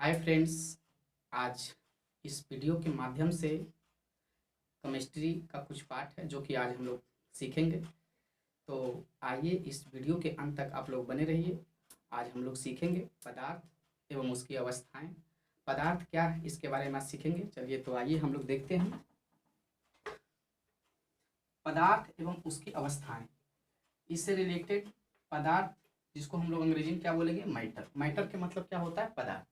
Hi friends. आज इस video के माध्यम से केमिस्ट्री का कुछ पाठ है जो कि आज हम लोग सीखेंगे। तो आइए इस वीडियो के अंत तक आप लोग बने रहिए। आज हम लोग सीखेंगे पदार्थ एवं उसकी अवस्थाएं। पदार्थ क्या है इसके बारे में आज सीखेंगे। चलिए तो आइए हम लोग देखते हैं पदार्थ एवं उसकी अवस्थाएं। इससे रिलेटेड पदार्थ जिसको हम लोग अंग्रेजी में क्या बोलेंगे, मैटर। मैटर के मतलब क्या होता है, पदार्थ।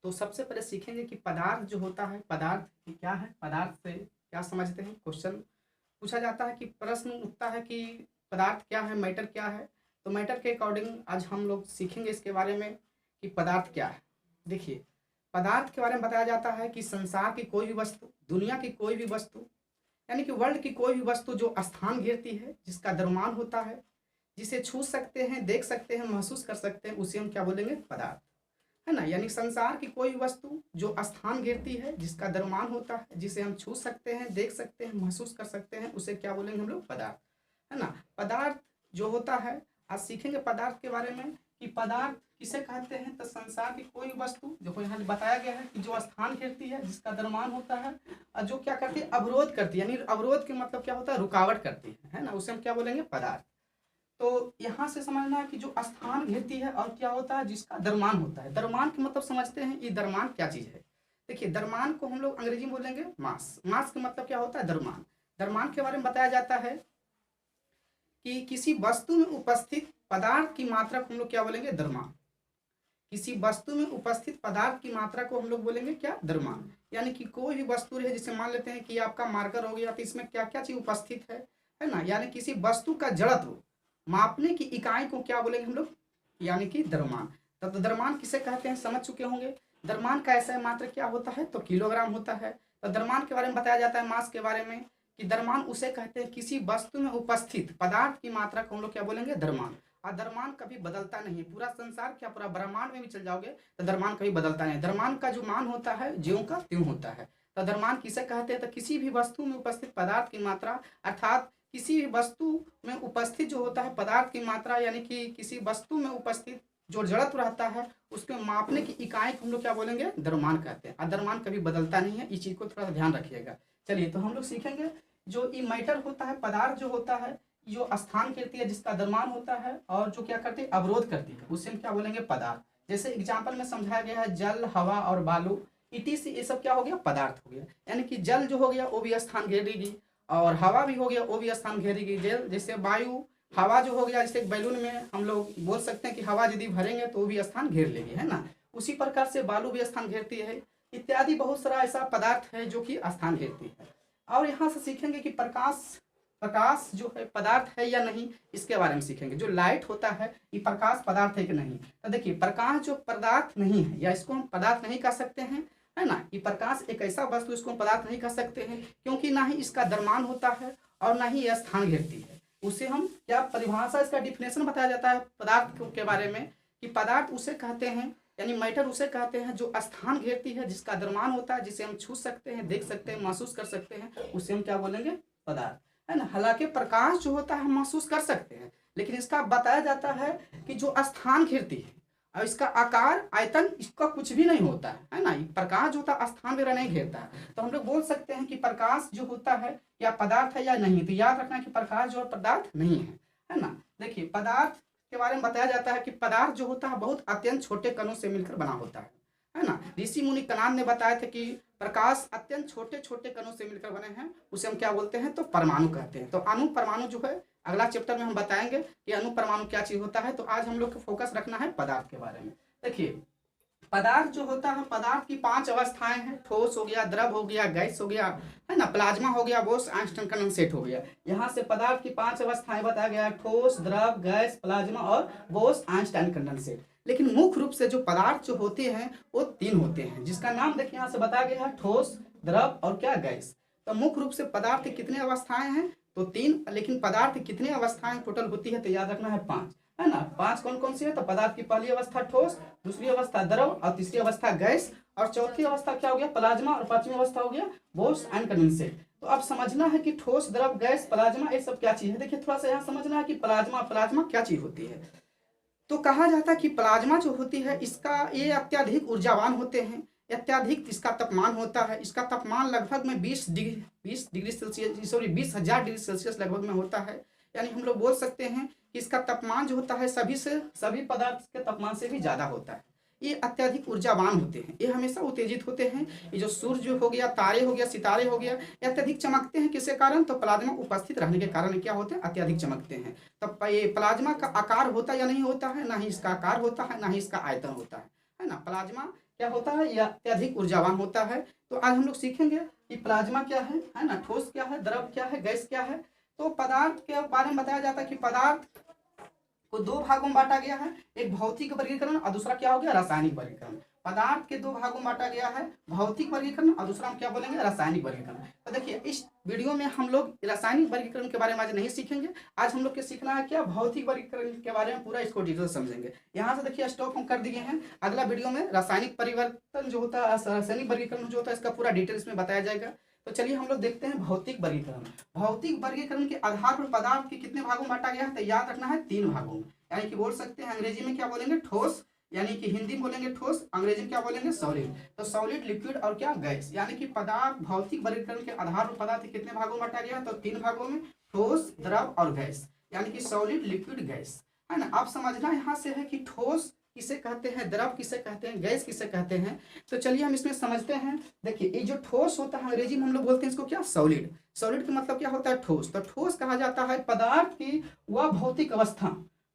तो सबसे पहले सीखेंगे कि पदार्थ जो होता है, पदार्थ क्या है, पदार्थ से क्या समझते हैं। क्वेश्चन पूछा जाता है कि प्रश्न उठता है कि पदार्थ क्या है, मैटर क्या है। तो मैटर के अकॉर्डिंग आज हम लोग सीखेंगे इसके बारे में कि पदार्थ क्या है। देखिए, पदार्थ के बारे में बताया जाता है कि संसार की कोई भी वस्तु, दुनिया की कोई भी वस्तु, यानी कि वर्ल्ड की कोई भी वस्तु जो स्थान घेरती है, जिसका द्रव्यमान होता है, जिसे छू सकते हैं, देख सकते हैं, महसूस कर सकते हैं, उसे हम क्या बोलेंगे, पदार्थ, है ना। यानी संसार की कोई वस्तु जो स्थान घेरती है, जिसका द्रव्यमान होता है, जिसे हम छू सकते हैं, देख सकते हैं, महसूस कर सकते हैं, उसे क्या बोलेंगे हम लोग, पदार्थ, है ना। पदार्थ जो होता है, आज सीखेंगे पदार्थ के बारे में कि पदार्थ किसे कहते हैं। तो संसार की कोई वस्तु जो यहाँ बताया गया है कि जो स्थान घेरती है, जिसका द्रव्यमान होता है, और जो क्या करती है, अवरोध करती है। यानी अवरोध के मतलब क्या होता है, रुकावट करती है ना, उसे हम क्या बोलेंगे, पदार्थ। तो यहाँ से समझना है कि जो स्थान घेरती है और क्या होता है, जिसका द्रव्यमान होता है। द्रव्यमान के मतलब समझते हैं, ये द्रव्यमान क्या चीज है। देखिए, द्रव्यमान को हम लोग अंग्रेजी में बोलेंगे मास। मास का मतलब क्या होता है, द्रव्यमान। द्रव्यमान के बारे में बताया जाता है कि किसी वस्तु में उपस्थित पदार्थ की मात्रा को हम लोग क्या बोलेंगे, द्रव्यमान। किसी वस्तु में उपस्थित पदार्थ की मात्रा को हम लोग बोलेंगे क्या, द्रव्यमान। यानी कि कोई भी वस्तु है, जिसे मान लेते हैं कि आपका मार्कर हो गया, तो इसमें क्या क्या चीज उपस्थित है ना। यानी किसी वस्तु का जड़त्व मापने की इकाई को क्या बोलेंगे हम लोग, यानी कि द्रव्यमान। तब तो द्रव्यमान किसे कहते हैं समझ चुके होंगे। द्रव्यमान का ऐसा मात्रा क्या होता है, तो किलोग्राम होता है। तो द्रव्यमान के बारे में बताया जाता है, मास के बारे में, कि द्रव्यमान उसे कहते हैं किसी वस्तु में उपस्थित पदार्थ की मात्रा को हम लोग क्या बोलेंगे, द्रव्यमान। और द्रव्यमान कभी बदलता नहीं है। पूरा संसार क्या, पूरा ब्रह्मांड में भी चल जाओगे तो द्रव्यमान कभी बदलता नहीं है। द्रव्यमान का जो मान होता है, ज्यों का त्यों होता है। तो द्रव्यमान किसे कहते हैं, तो किसी भी वस्तु में उपस्थित पदार्थ की मात्रा, अर्थात किसी भी वस्तु में उपस्थित जो होता है पदार्थ की मात्रा, यानी कि किसी वस्तु में उपस्थित जो जड़त्व रहता है, उसके मापने की इकाई को हम लोग क्या बोलेंगे, द्रव्यमान कहते हैं। और द्रव्यमान कभी बदलता नहीं है, इस चीज को थोड़ा सा ध्यान रखिएगा। चलिए तो हम लोग सीखेंगे जो ई मैटर होता है, पदार्थ जो होता है, जो स्थान करती है, जिसका द्रव्यमान होता है, और जो क्या करती है, अवरोध करती है, उसे हम क्या बोलेंगे, पदार्थ। जैसे एग्जाम्पल में समझाया गया है, जल, हवा और बालू, इटी से ये सब क्या हो गया, पदार्थ हो गया। यानी कि जल जो हो गया वो भी स्थान घेरेगी, और हवा भी हो गया वो भी स्थान घेरेगी। जैसे वायु, हवा जो हो गया, जैसे बैलून में हम लोग बोल सकते हैं कि हवा यदि भरेंगे तो वो भी स्थान घेर लेगी, है ना। उसी प्रकार से बालू भी स्थान घेरती है। इत्यादि बहुत सारा ऐसा पदार्थ है जो कि स्थान घेरती है। और यहाँ से सीखेंगे कि प्रकाश, प्रकाश जो है पदार्थ है या नहीं, इसके बारे में सीखेंगे। जो लाइट होता है, ये प्रकाश पदार्थ है कि नहीं। तो देखिए, प्रकाश जो पदार्थ नहीं है, या इसको हम पदार्थ नहीं कह सकते हैं, है ना। ये प्रकाश एक ऐसा वस्तु, इसको हम पदार्थ नहीं कह सकते हैं, क्योंकि ना ही इसका द्रव्यमान होता है और ना ही यह स्थान घेरती है। उसे हम क्या परिभाषा, इसका डिफिनेशन बताया जाता है पदार्थ के बारे में, कि पदार्थ उसे कहते हैं, यानी मैटर उसे कहते हैं जो स्थान घेरती है, जिसका द्रव्यमान होता है, जिसे हम छू सकते हैं, देख सकते हैं, महसूस कर सकते हैं, उसे हम क्या बोलेंगे, पदार्थ, है ना। हालांकि प्रकाश जो होता है हम महसूस कर सकते हैं, लेकिन इसका बताया जाता है कि जो स्थान घेरती है, और इसका आकार, आयतन, इसका कुछ भी नहीं होता है ना। प्रकाश जो होता है स्थान वगैरह नहीं घेरता है। तो हम लोग बोल सकते हैं कि प्रकाश जो होता है या पदार्थ है या नहीं। तो याद रखना कि प्रकाश जो है पदार्थ नहीं है ना। देखिए, पदार्थ के बारे में बताया जाता है कि पदार्थ जो होता है बहुत अत्यंत छोटे कणों से मिलकर बना होता है ना। ऋषि मुनि कणाद ने बताया था कि प्रकाश अत्यंत छोटे छोटे कणों से मिलकर बने हैं, उसे हम क्या बोलते हैं, तो परमाणु कहते हैं। तो अणु परमाणु जो है, अगला चैप्टर में हम बताएंगे कि अणु परमाणु क्या चीज होता है। तो आज हम लोग को फोकस रखना है पदार्थ के बारे में। देखिए, पदार्थ जो होता है, पदार्थ की 5 अवस्थाएं हैं। ठोस हो गया, द्रव हो गया, गैस हो गया, है ना, प्लाज्मा हो गया, बोस आइंस्टाइन कंडेंसेट हो गया। यहाँ से पदार्थ की 5 अवस्थाएं बताया गया है, ठोस, द्रव, गैस, प्लाज्मा और बोस आइंस्टाइन कंडेंसेट। लेकिन मुख्य रूप से जो पदार्थ जो होते हैं वो 3 होते हैं, जिसका नाम देखिए यहाँ से बताया गया है, ठोस, द्रव और क्या, गैस। तो मुख्य रूप से पदार्थ की कितने अवस्थाएं हैं, तो 3। लेकिन पदार्थ की कितनी अवस्थाएं टोटल होती है, तो याद रखना है 5, है ना। 5 कौन कौन सी है, तो पदार्थ की पहली अवस्था ठोस, दूसरी अवस्था द्रव, और तीसरी अवस्था गैस, और चौथी अवस्था क्या हो गया, प्लाज्मा, और 5वीं अवस्था हो गया बोस एंड कंडेंसेट। तो अब समझना है कि ठोस, द्रव, गैस, प्लाज्मा, ये सब क्या चीज है। देखिए, थोड़ा सा यहाँ समझना है कि प्लाज्मा, प्लाज्मा क्या चीज होती है। तो कहा जाता है कि प्लाज्मा जो होती है इसका ये अत्यधिक ऊर्जावान होते हैं, अत्यधिक इसका तापमान होता है, इसका तापमान लगभग में 20 degree Celsius, sorry 20,000 degree Celsius लगभग में होता है। यानी हम लोग बोल सकते हैं कि इसका तापमान जो होता है सभी पदार्थ के तापमान से भी ज़्यादा होता है। ये अत्यधिक ऊर्जावान होते हैं, ये हमेशा उत्तेजित होते हैं। ये जो सूर्य हो गया, तारे हो गया, सितारे हो गया, ये अत्यधिक चमकते हैं। किसके कारण? तो प्लाज्मा उपस्थित रहने के कारण क्या होते हैं? अत्यधिक चमकते हैं। तब ये प्लाज्मा का आकार होता या नहीं होता है? ना ही इसका आकार होता है, ना ही इसका आयतन होता है ना। प्लाज्मा क्या होता है? यह अत्यधिक ऊर्जावान होता है। तो आज हम लोग सीखेंगे कि प्लाज्मा क्या है ना, ठोस क्या है, द्रव क्या है, गैस क्या है। तो पदार्थ के बारे में बताया जाता है कि पदार्थ को दो भागों में बांटा गया है, एक भौतिक वर्गीकरण और दूसरा क्या हो गया? रासायनिक वर्गीकरण। पदार्थ के दो भागों में बांटा गया है, भौतिक वर्गीकरण और दूसरा हम क्या बोलेंगे? रासायनिक वर्गीकरण। तो देखिए इस वीडियो में हम लोग रासायनिक वर्गीकरण के बारे में आज नहीं सीखेंगे। आज हम लोग के सीखना है क्या? भौतिक वर्गीकरण के बारे में पूरा इसको डिटेल समझेंगे। यहाँ से देखिए स्टॉप हम कर दिए हैं। अगला वीडियो में रासायनिक परिवर्तन जो होता है, रासायनिक वर्गीकरण जो होता है, इसका पूरा डिटेल इसमें बताया जाएगा। तो चलिए हम लोग देखते हैं भौतिक वर्गीकरण। भौतिक वर्गीकरण के आधार पर पदार्थ के कितने भागों में बांटा गया है? तो याद रखना है 3 भागों में। यानी कि बोल सकते हैं अंग्रेजी में क्या बोलेंगे? ठोस, यानी कि हिंदी में बोलेंगे ठोस, अंग्रेजी में क्या बोलेंगे? सॉलिड। तो सॉलिड, लिक्विड और क्या? गैस। यानी कि पदार्थ भौतिक वर्गीकरण के आधार पर पदार्थ कितने भागों में बांटा गया? तो 3 भागों में, ठोस, द्रव और गैस। यानी कि सॉलिड, लिक्विड, गैस, है ना। आप समझना यहाँ से है कि ठोस किसे कहते हैं, द्रव किसे कहते हैं, गैस किसे कहते हैं। तो चलिए हम इसमें समझते हैं। देखिए ये जो ठोस होता है अंग्रेजी में हम लोग बोलते हैं इसको क्या? सॉलिड। सॉलिड का मतलब क्या होता है? ठोस। तो ठोस कहा जाता है पदार्थ की वह भौतिक अवस्था,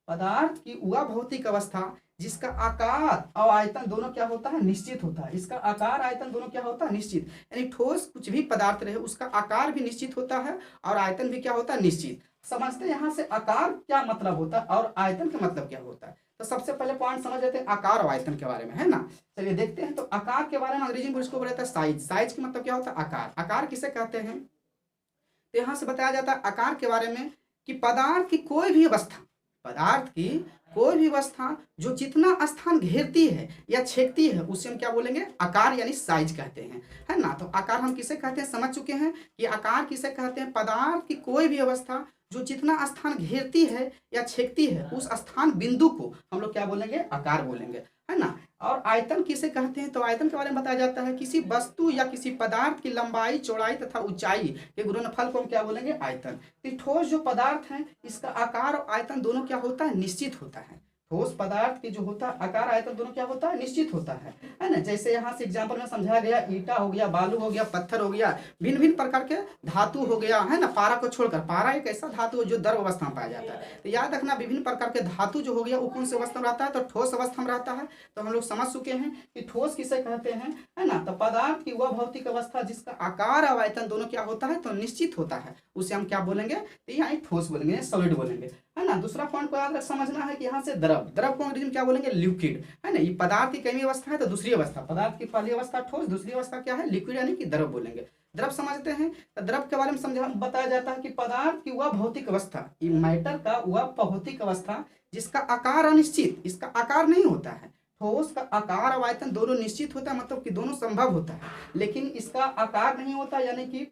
पदार्थ की वह भौतिक अवस्था जिसका आकार और आयतन दोनों क्या होता है? निश्चित होता है। इसका आकार आयतन दोनों क्या होता है? निश्चित। यानी ठोस कुछ भी पदार्थ रहे उसका आकार भी निश्चित होता है और आयतन भी क्या होता है? निश्चित। समझते हैं यहाँ से आकार क्या मतलब होता है और आयतन का मतलब क्या होता है। तो सबसे पहले पॉइंट समझ लेते हैं आकार और आयतन के बारे में, है ना। चलिए देखते हैं। तो आकार के बारे में अंग्रेजी में इसको बोलते हैं साइज। साइज का मतलब क्या होता है? आकार। आकार किसे कहते हैं? तो यहाँ से बताया जाता है आकार के बारे में कि पदार्थ की कोई भी अवस्था, पदार्थ की कोई भी अवस्था जो जितना स्थान घेरती है या छेदती है उसे हम क्या बोलेंगे? आकार यानी साइज कहते हैं, है ना। तो आकार हम किसे कहते हैं समझ चुके हैं कि आकार किसे कहते हैं? पदार्थ की कोई भी अवस्था जो जितना स्थान घेरती है या छेदती है उस स्थान बिंदु को हम लोग क्या बोलेंगे? आकार बोलेंगे, है ना। और आयतन किसे कहते हैं? तो आयतन के बारे में बताया जाता है किसी वस्तु या किसी पदार्थ की लंबाई, चौड़ाई तथा ऊंचाई के गुणनफल को हम क्या बोलेंगे? आयतन। तो ठोस जो पदार्थ है इसका आकार और आयतन दोनों क्या होता है? निश्चित होता है। ठोस पदार्थ की जो होता है आकार आयतन दोनों क्या होता है? निश्चित होता है ना। जैसे यहाँ से एग्जाम्पल में समझाया गया, ईटा हो गया, बालू हो गया, पत्थर हो गया, भिन्न भिन्न प्रकार के धातु हो गया, है ना। पारा को छोड़कर, पारा एक ऐसा धातु है जो द्रव अवस्था में पाया जाता है। तो याद रखना विभिन्न प्रकार के धातु जो हो गया वो कौन सी अवस्था में रहता है? तो ठोस अवस्था में रहता है। तो हम लोग समझ चुके हैं कि ठोस किसे कहते हैं, है ना। तो पदार्थ की वह भौतिक अवस्था जिसका आकार और आयतन दोनों क्या होता है? तो निश्चित होता है, उसे हम क्या बोलेंगे? तो यहाँ ठोस बोलेंगे, सॉलिड बोलेंगे, है ना। दूसरा पॉइंट को याद रख समझना है कि यहाँ से द्रव, द्रव को अंग्रेजी में क्या बोलेंगे? लिक्विड, है ना। ये पदार्थ की पहली अवस्था है तो दूसरी अवस्था, पदार्थ की पहली अवस्था ठोस, दूसरी अवस्था क्या है? लिक्विड यानी कि द्रव बोलेंगे। द्रव समझते हैं। तो द्रव के बारे में समझा बताया जाता है कि पदार्थ की वह भौतिक अवस्था, मैटर का वह भौतिक अवस्था जिसका आकार अनिश्चित, इसका आकार नहीं होता है। ठोस का आकार और आयतन दोनों निश्चित होता है, मतलब कि दोनों संभव होता है, लेकिन इसका आकार नहीं होता। यानी कि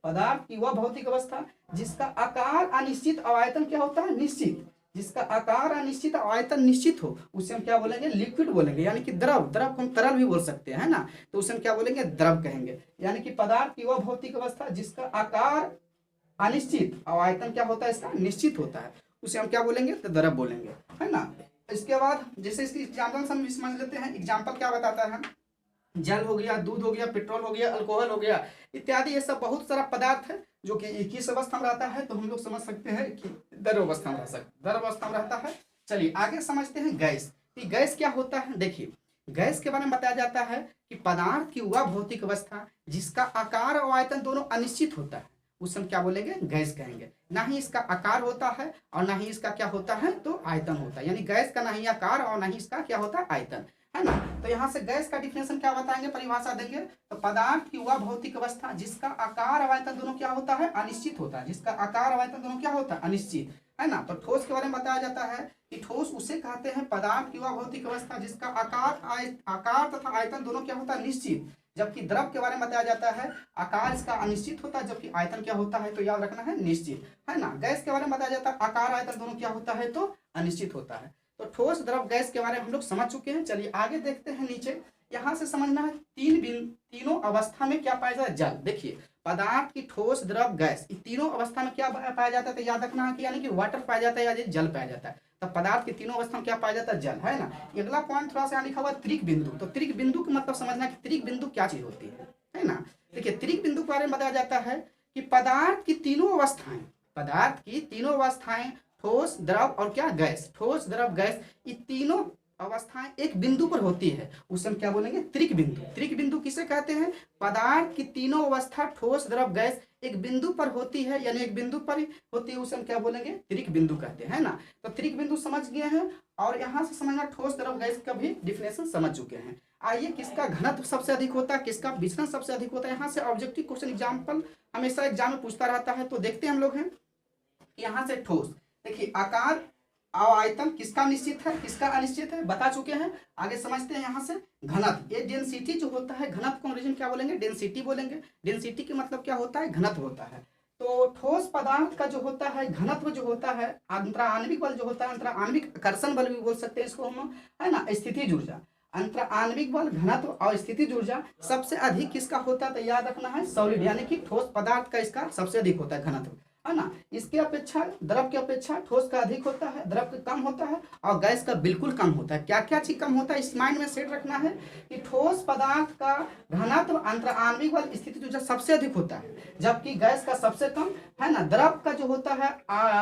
पदार्थ की वह भौतिक अवस्था जिसका आकार अनिश्चित और आयतन क्या होता है? निश्चित। जिसका आकार अनिश्चित और आयतन निश्चित हो उसे हम क्या बोलेंगे? लिक्विड बोलेंगे, यानी कि द्रव। द्रव को हम तरल भी बोल सकते हैं, है ना। तो उसे हम क्या बोलेंगे? द्रव कहेंगे। यानी कि पदार्थ की वह भौतिक अवस्था जिसका आकार अनिश्चित और आयतन क्या होता है? इसका निश्चित होता है, उसे हम क्या बोलेंगे? तो द्रव बोलेंगे, है ना। इसके बाद जैसे इसकी एग्जाम्पल हम समझ लेते हैं। एग्जाम्पल क्या बताता है? जल हो गया, दूध हो गया, पेट्रोल हो गया, अल्कोहल हो गया, इत्यादि। ये सब बहुत सारा पदार्थ है जो कि एक ही अवस्था में रहता है। तो हम लोग समझ सकते हैं कि द्रव अवस्था में रह सकते, द्रव अवस्था में रहता है। चलिए आगे समझते हैं गैस। कि गैस क्या होता है? देखिए गैस के बारे में बताया जाता है कि पदार्थ की वह भौतिक अवस्था जिसका आकार और आयतन दोनों अनिश्चित होता है उसे हम क्या बोलेंगे? गैस कहेंगे। ना ही इसका आकार होता है और ना ही इसका क्या होता है? तो आयतन होता है। यानी गैस का ना ही आकार और ना ही इसका क्या होता है? आयतन, है ना। तो यहाँ से गैस का डिफिनेशन क्या बताएंगे? परिभाषा देंगे। तो पदार्थ की वह भौतिक अवस्था जिसका आकार और आयतन दोनों क्या होता है? अनिश्चित होता है। जिसका आकार और आयतन दोनों क्या होता है? अनिश्चित, है ना। तो ठोस के बारे में बताया जाता है कि ठोस उसे कहते हैं पदार्थ की वह भौतिक अवस्था जिसका आकार तथा आयतन दोनों क्या होता है? निश्चित। जबकि द्रव के बारे में बताया जाता है आकार इसका अनिश्चित होता है जबकि आयतन क्या होता है? तो याद रखना है निश्चित, है ना। गैस के बारे में बताया जाता है आकार आयतन दोनों क्या होता है? तो अनिश्चित होता है। तो ठोस द्रव गैस के बारे में हम लोग समझ चुके हैं। चलिए आगे देखते हैं नीचे। यहाँ से समझना है तीनों अवस्था में क्या पाया जाता है, जल। देखिए पदार्थ की ठोस द्रव गैस, तीनों अवस्था में क्या पाया जाता है, तो याद रखना है कि यानी कि वाटर पाया जाता है या जल पाया जाता है। तो पदार्थ की तीनों अवस्था में क्या पाया जाता है, जल, है ना। अगला पॉइंट थोड़ा सा लिखा हुआ त्रिक बिंदु। तो त्रिक बिंदु का मतलब समझना कि त्रिक बिंदु क्या चीज होती है ना। देखिए त्रिक बिंदु के बारे में बताया जाता है कि पदार्थ की तीनों अवस्थाएं ठोस द्रव और क्या गैस, ठोस द्रव गैस, ये तीनों अवस्थाएं एक बिंदु पर होती है, उसे हम क्या बोलेंगे, त्रिक बिंदु। त्रिक बिंदु किसे कहते हैं, पदार्थ की तीनों अवस्था ठोस द्रव गैस एक बिंदु पर होती है, यानी एक बिंदु पर होती है, उसे हम क्या बोलेंगे, त्रिक बिंदु कहते हैं ना। तो त्रिक बिंदु समझ गए हैं और यहाँ से समझना ठोस द्रव गैस का भी डिफिनेशन समझ चुके हैं। आइए किसका घनत्व सबसे अधिक होता है, किसका विचलन सबसे अधिक होता है। यहाँ से ऑब्जेक्टिव क्वेश्चन एग्जाम्पल हमेशा एग्जाम में पूछता रहता है। तो देखते हैं हम लोग हैं यहाँ से ठोस। देखिए आकार और आयतन किसका निश्चित है, किसका अनिश्चित है, बता चुके हैं। आगे समझते हैं यहाँ से घनत्व। ये डेंसिटी जो होता है, घनत्व को अंग्रेजी में क्या बोलेंगे, डेंसिटी बोलेंगे। डेंसिटी के मतलब क्या होता है, घनत्व होता है। तो ठोस पदार्थ का जो होता है घनत्व जो होता है, अंतराण्विक बल जो होता है, अंतराण्विक आकर्षण बल भी बोल सकते हैं इसको हम, है ना, स्थितिज ऊर्जा, अंतराण्विक बल, घनत्व और स्थितिज ऊर्जा सबसे अधिक किसका होता है, तो याद रखना है सॉलिड, यानी कि ठोस पदार्थ का इसका सबसे अधिक होता है घनत्व, है ना। इसके अपेक्षा द्रव की अपेक्षा ठोस का अधिक होता है, द्रव का कम होता है और गैस का बिल्कुल कम होता है। क्या क्या चीज कम होता है, इस माइंड में सेट रखना है कि ठोस पदार्थ का घनत्व, अंतराण्विक बल, स्थितिज ऊर्जा सबसे अधिक होता है, जबकि गैस का सबसे कम, है ना। द्रव का जो होता है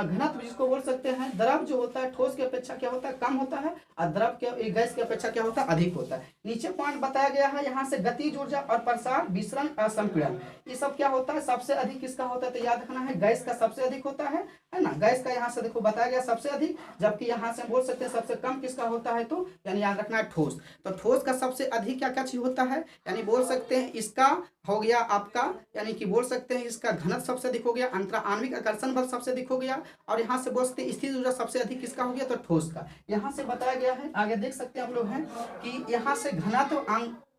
घनत्व जिसको बोल सकते हैं, द्रव जो होता है ठोस की अपेक्षा क्या होता है, कम होता है, और द्रव के गैस की अपेक्षा क्या होता है, अधिक होता है। नीचे पॉइंट बताया गया है यहाँ से गतिज ऊर्जा और प्रसार, विसरण, असंपीड़न, ये सब क्या होता है, सबसे अधिक किसका होता है, तो याद रखना है गैस का सबसे अधिक होता है ना। गैस का यहाँ से देखो बताया गया सबसे अधिक, जबकि यहाँ से बोल सकते हैं सबसे कम किसका होता है, तो यानी याद रखना है ठोस। तो ठोस का सबसे अधिक क्या क्या चीज होता है, यानी बोल सकते हैं इसका हो गया आपका, यानी कि बोल सकते हैं इसका घनत्व सबसे अधिक हो गया, अंतराण्विक आकर्षण बल सबसे अधिक हो गया, और यहाँ से बोल सकते हैं स्थितिज ऊर्जा सबसे अधिक किसका हो गया, तो ठोस का। यहाँ से बताया गया है, आगे देख सकते हैं आप लोग हैं कि यहाँ से घनत्व,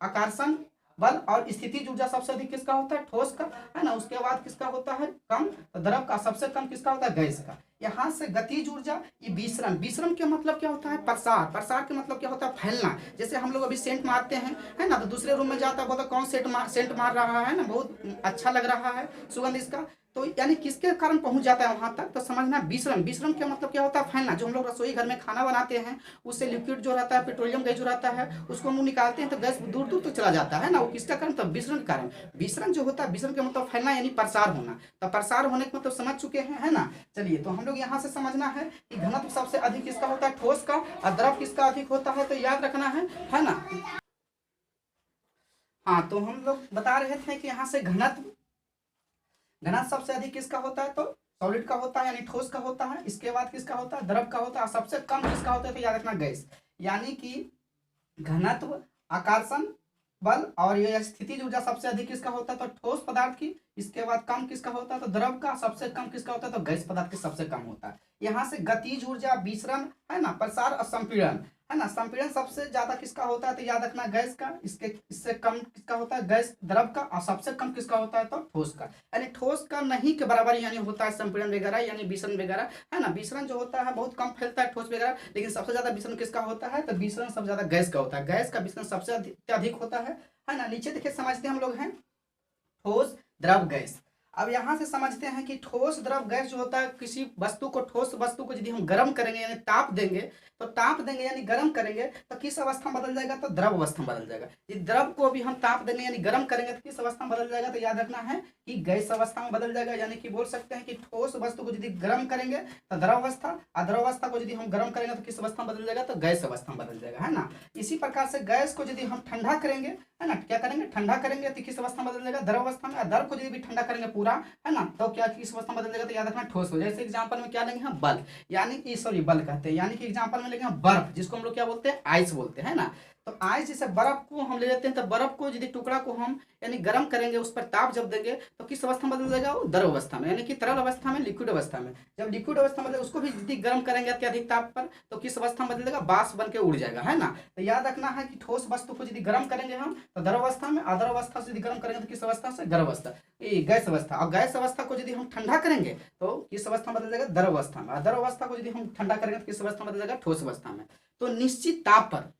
आकर्षण बल और स्थितिज ऊर्जा सबसे अधिक किसका होता है, ठोस का, है ना। उसके बाद किसका होता है, कम, तो द्रव का सबसे कम किसका होता है, गैस का। यहाँ से गतिज ऊर्जा, ये विसरण, विसरण के मतलब क्या होता है, प्रसार, प्रसार के मतलब क्या होता है, फैलना। जैसे हम लोग अभी सेंट मारते हैं, है ना, तो दूसरे रूम में जाता है, बोलता कौन सेंट मार रहा है ना, बहुत अच्छा लग रहा है सुगंध इसका, तो यानी किसके कारण पहुंच जाता है वहां तक, तो समझना विसरण। विसरण का मतलब क्या होता है, फैलना। जो हम लोग रसोई घर में खाना बनाते हैं, उससे लिक्विड जो रहता है, पेट्रोलियम गैस जो रहता है, उसको हम निकालते हैं तो गैस दूर दूर तक चला जाता है ना, वो किसका कारण, तो विसरण के कारण। विसरण जो होता है, विसरण का मतलब फैलना यानी प्रसार होना। तो प्रसार होने का मतलब समझ चुके हैं, है ना। चलिए तो हम लोग यहाँ से समझना है कि घनत्व सबसे अधिक किसका होता है, ठोस का, और द्रव किसका अधिक होता है, तो याद रखना है ना। हाँ तो हम लोग बता रहे थे कि यहाँ से घनत्व सबसे अधिक किसका होता है, तो सॉलिड का होता है, यानी ठोस का होता है। इसके बाद किसका होता है, द्रव का होता है। सबसे कम किसका होता है, तो याद रखना गैस, यानी कि घनत्व, आकर्षण बल और ये स्थितिज ऊर्जा सबसे अधिक किसका होता है, तो ठोस पदार्थ की। इसके बाद कम किसका होता है, तो द्रव का। सबसे कम किसका होता है, तो गैस पदार्थ के सबसे कम होता है। यहाँ से गतिज ऊर्जा, विसरण, है ना, प्रसार और संपीड़न, है ना। संपीड़न सबसे ज्यादा किसका होता है, तो याद रखना गैस का। इससे कम किसका होता है, गैस, द्रव का, और सबसे कम किसका होता है, तो ठोस का। यानी ठोस का नहीं के बराबर यानी होता है संपीड़न वगैरह, यानी विसरण वगैरह, है ना। विसरण जो होता है बहुत कम फैलता है ठोस वगैरह, लेकिन सबसे ज्यादा विसरण किसका होता है, तो विसरण सबसे ज्यादा गैस का होता है। गैस का विसरण सबसे अधिक होता है ना। नीचे देखिए समझते हैं हम लोग हैं ठोस, द्रव, गैस। अब यहाँ से समझते हैं कि ठोस, द्रव, गैस जो होता है, किसी वस्तु को, ठोस वस्तु को यदि हम गर्म करेंगे यानी ताप देंगे, तो ताप देंगे यानी गर्म करेंगे, तो किस अवस्था में बदल जाएगा, तो द्रव अवस्था में बदल जाएगा। यदि द्रव को भी हम ताप देंगे यानी गर्म करेंगे, तो किस अवस्था में बदल जाएगा, तो याद रखना है कि गैस अवस्था में बदल जाएगा। यानी कि बोल सकते हैं कि ठोस वस्तु को यदि गर्म करेंगे तो द्रव अवस्था, और द्रव अवस्था को यदि हम गर्म करेंगे तो किस अवस्था में बदल जाएगा, तो गैस अवस्था में बदल जाएगा, है ना। इसी प्रकार से गैस को यदि हम ठंडा करेंगे, है ना, क्या करेंगे, ठंडा करेंगे, तो किस अवस्था में बदल जाएगा, द्रव अवस्था में। द्रव को यदि भी ठंडा करेंगे पूरा, है ना, तो क्या किस अवस्था में बदल जाएगा, तो याद रखना ठोस हो। जैसे एग्जांपल में क्या लेंगे हम, बल, यानी कि सॉरी बल कहते हैं, यानी कि एग्जांपल में लेंगे हम बर्फ, जिसको हम लोग क्या बोलते हैं, आइस बोलते हैं ना। तो आज जैसे बर्फ को हम ले लेते हैं, तो बर्फ को यदि टुकड़ा को हम यानी गर्म करेंगे, उस पर ताप जब देंगे तो किस अवस्था में बदल जाएगा, वो द्रव अवस्था में, यानी कि तरल अवस्था में, लिक्विड अवस्था में। जब लिक्विड अवस्था में उसको भी यदि गर्म करेंगे अत्यधिक ताप पर, तो किस अवस्था में बदल जाएगा, बाष्प बन के उड़ जाएगा, है ना। तो याद रखना है कि ठोस वस्तु को यदि गर्म करेंगे हम तो द्रव अवस्था में, द्रव अवस्था से यदि गर्म करेंगे तो किस अवस्था से, गर्म अवस्था, गैस अवस्था। और गैस अवस्था को यदि हम ठंडा करेंगे तो किस अवस्था में बदल जाएगा, द्रव अवस्था में। और द्रव अवस्था को यदि हम ठंडा करेंगे तो किस अवस्था में बदल जाएगा, ठोस अवस्था में। तो निश्चित ताप पर,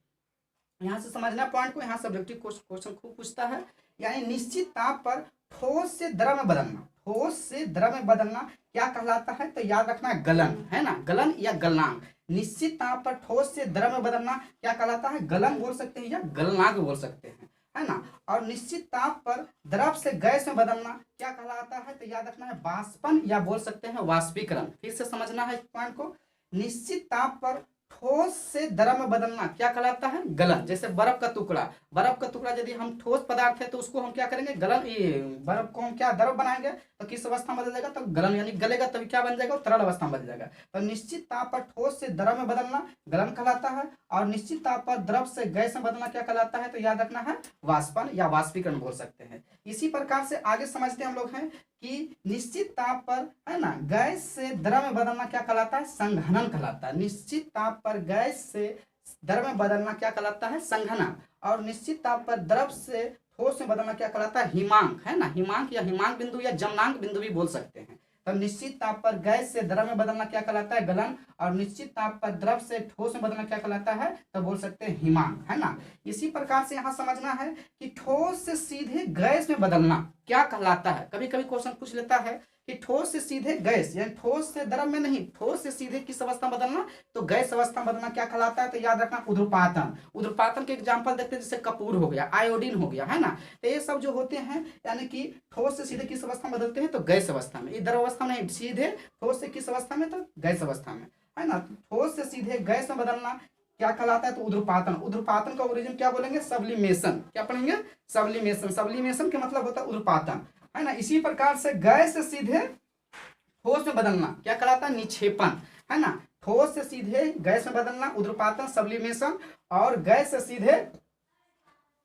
यहाँ से समझना पॉइंट को, यहाँ सब्जेक्टिव क्वेश्चन खूब पूछता है, यानी निश्चित ताप पर ठोस से द्रव में बदलना, ठोस से द्रव में बदलना क्या कहलाता है, तो याद रखना है गलन, है ना, गलन या गलनांक। निश्चित ताप पर ठोस से द्रव में बदलना क्या कहलाता है, गलन बोल सकते हैं या गलनांक बोल सकते हैं, है ना। और निश्चित ताप पर द्रव से गैस में बदलना क्या कहलाता है, तो याद रखना है वाष्पन या बोल सकते हैं वाष्पीकरण। फिर से समझना है इस पॉइंट को, निश्चित ताप पर ठोस से द्रव में बदलना क्या कहलाता है, गलन। जैसे बर्फ का टुकड़ा यदि हम ठोस पदार्थ है तो उसको हम क्या करेंगे, गलन, ये बर्फ को हम क्या द्रव बनाएंगे तो किस अवस्था में बदल जाएगा, तो गलन, यानी गलेगा तभी क्या बन जाएगा, तरल अवस्था में बदल जाएगा। तो निश्चित ताप पर ठोस से द्रव में बदलना गलन कहलाता है, और निश्चित ताप पर द्रव से गैस में बदलना क्या कहलाता है, तो याद रखना है वाष्पन या वाष्पीकरण बोल सकते हैं। इसी प्रकार से आगे समझते हम लोग हैं कि निश्चित ताप पर, है ना, गैस से द्रव में बदलना क्या कहलाता है, संघनन कहलाता है। निश्चित ताप पर गैस से द्रव में बदलना क्या कहलाता है, संघनन। और निश्चित ताप पर द्रव से ठोस में बदलना क्या कहलाता है, हिमांक, है ना, हिमांक या हिमांक बिंदु या जमनांक बिंदु भी बोल सकते हैं। तब निश्चित ताप पर गैस से द्रव में बदलना क्या कहलाता है, गलन। और निश्चित ताप पर द्रव से ठोस में बदलना क्या कहलाता है, तो बोल सकते हैं हिमांक, है ना। इसी प्रकार से यहाँ समझना है कि ठोस से सीधे गैस में बदलना क्या कहलाता है। कभी कभी क्वेश्चन पूछ लेता है कि ठोस से सीधे गैस, यानी ठोस से द्रव में नहीं, ठोस से सीधे किस अवस्था में बदलना, तो गैस अवस्था में बदलना क्या कहलाता है, तो याद रखना उध्रुपातन। उध्रुपातन के एग्जांपल देखते हैं, जैसे कपूर हो गया, आयोडीन हो गया, है ना। तो ये सब जो होते हैं, यानी कि ठोस से सीधे किस अवस्था में बदलते हैं, तो गैस अवस्था में। इधर अवस्था में नहीं, सीधे ठोस से किस अवस्था में, तो गैस अवस्था में, है ना। ठोस से सीधे गैस में बदलना क्या कहलाता है, तो उध्रुपातन। उध्रुपातन का ओरिजिन क्या बोलेंगे, सब्लिमेशन। क्या पढ़ेंगे, सब्लिमेशन। सब्लिमेशन का मतलब होता है उध्रुपातन, है ना। इसी प्रकार से गैस से सीधे ठोस में बदलना क्या कहलाता है, निक्षेपण, है ना। ठोस से सीधे गैस में बदलना उध्रुपातन, सब्लिमेशन। और गैस से सीधे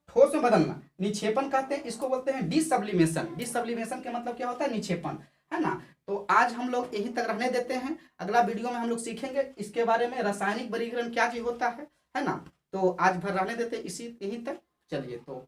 ठोस में बदलना निक्षेपण कहते हैं। इसको बोलते हैं डिसब्लिमेशन। डिसब्लिमेशन का मतलब क्या होता है, निक्षेपण, है ना। तो आज हम लोग यहीं तक रहने देते हैं, अगला वीडियो में हम लोग सीखेंगे इसके बारे में, रासायनिक वर्गीकरण क्या चीज होता है ना। तो आज भर रहने देते इसी यहीं तक, चलिए तो।